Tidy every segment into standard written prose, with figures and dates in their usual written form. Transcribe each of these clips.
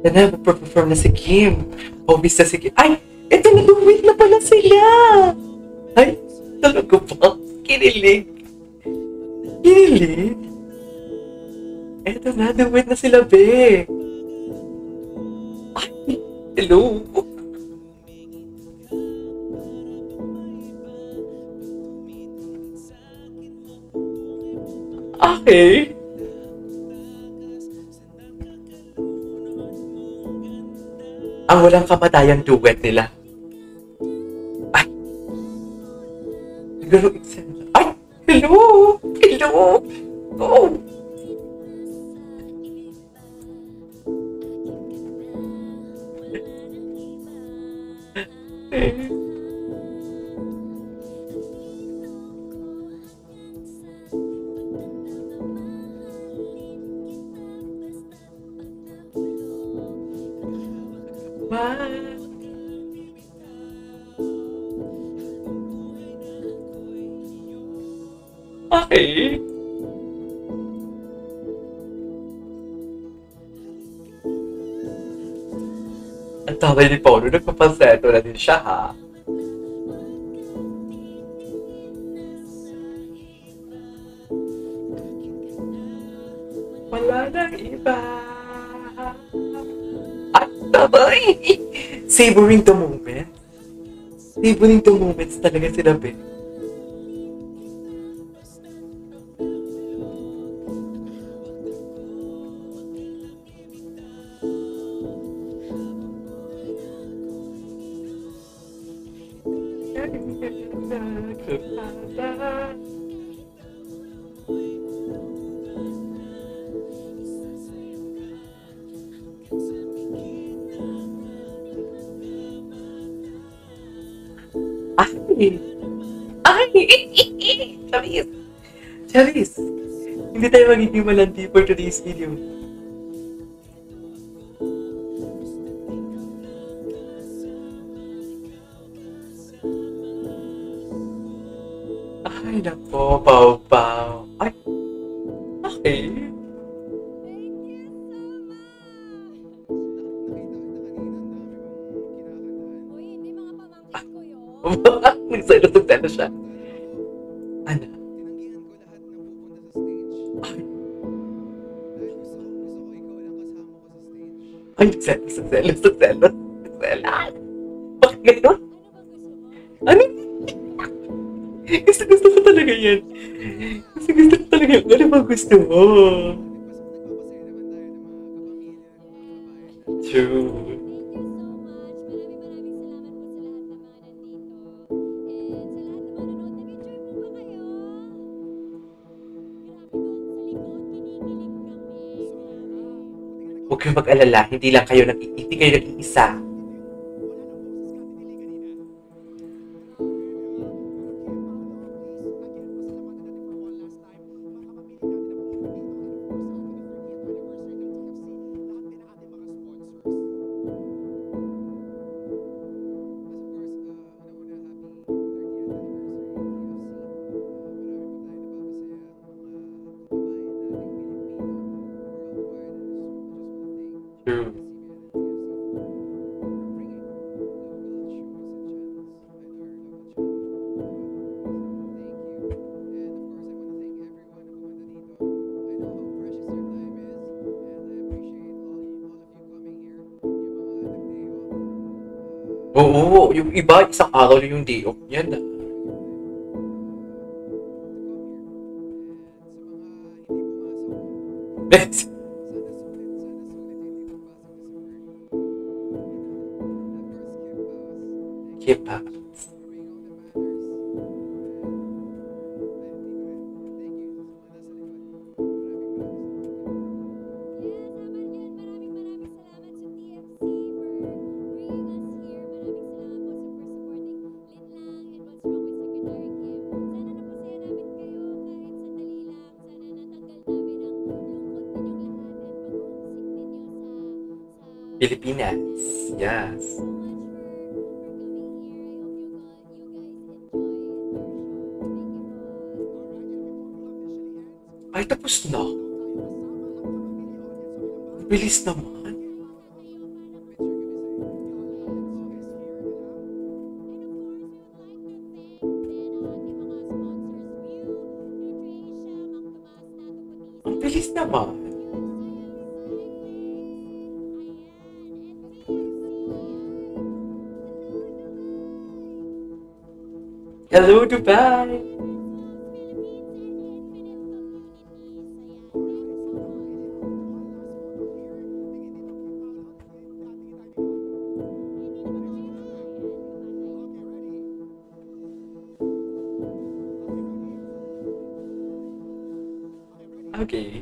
Ito na, perform na si Kim. Obvious na si Kim. Ay! Ito na, wait na pala sila! Ay! Talaga ba? Kinilig. Kinilig? Ito na, duwit na sila, be. Ay! Hello! Okay. Ang walang kamatayang duet nila. Ay! Siguro example. Ay! Hello! Hello! Oh! Okay. Ang tawag ni Paulo, nagpapaseto na din siya, ha? Wala nang iba. At tabay! Savoring the moment. Savoring the moments talaga sila, Ben. Charis! Charis! Hindi tayo magiging malandi for today's video. Ay, nako, Pau-Pau. Ay, okay. Nagsalo siya. Ano? Ay, nagsalo. Bakit gano'n? Ano? Gusto ko talaga yan. Gusto ko talaga yan. Ano ba gusto mo? True. Huwag kayong mag-alala, hindi kayo nag-iisa. True. Oo, yung iba, isang araw lang yung day off niyan. Keep up. Pilipinas. Yes. Ay, tapos na. Bilis naman. Ang bilis naman. Hello, Dubai! Okay.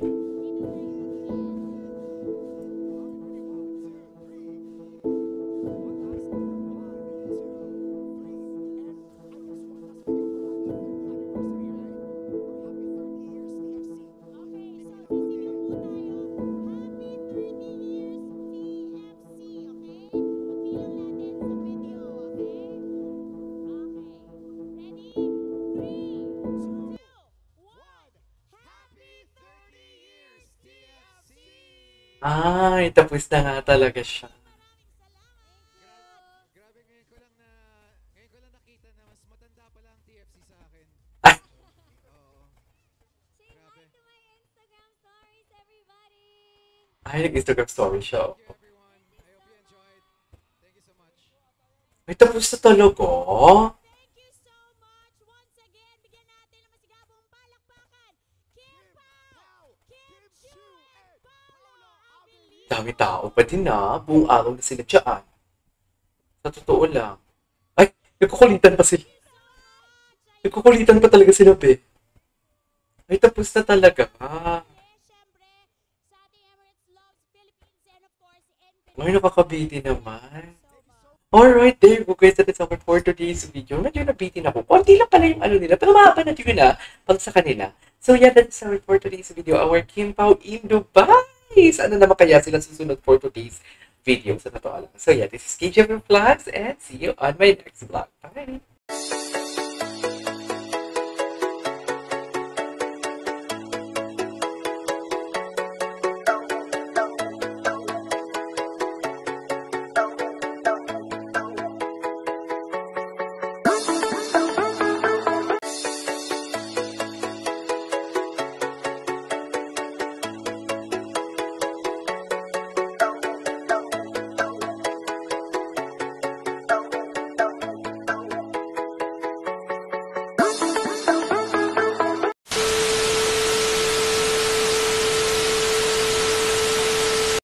Ay, tapos na nga talaga siya. Grabe, ngayon ko lang nakita na mas matanda pala ang TFC sa akin. Ay, Oo, grabe. ay nag-Instagram story siya. Thank you everyone. I hope you enjoyed. Thank you so much. Ay, tapos na talaga. Dami tao pa din na. Buong araw na sila dyan. Sa totoo lang. Ay, nagkukulitan pa sila. Nagkukulitan pa talaga sila, be. Ay, tapos na talaga. Ay, nakakabiti naman. Alright, there you go guys. That is our for today's video. Medyo nabitin ako. Konti lang pala yung ano nila. Pero mahaba na yun na pag sa kanila. So yeah, that is our for today's video. Our Kim Pao in Dubai. Ano naman kaya sila susunod for today's video sa totoo lang. So yeah, this is KJ Vlogs and see you on my next vlog. Bye!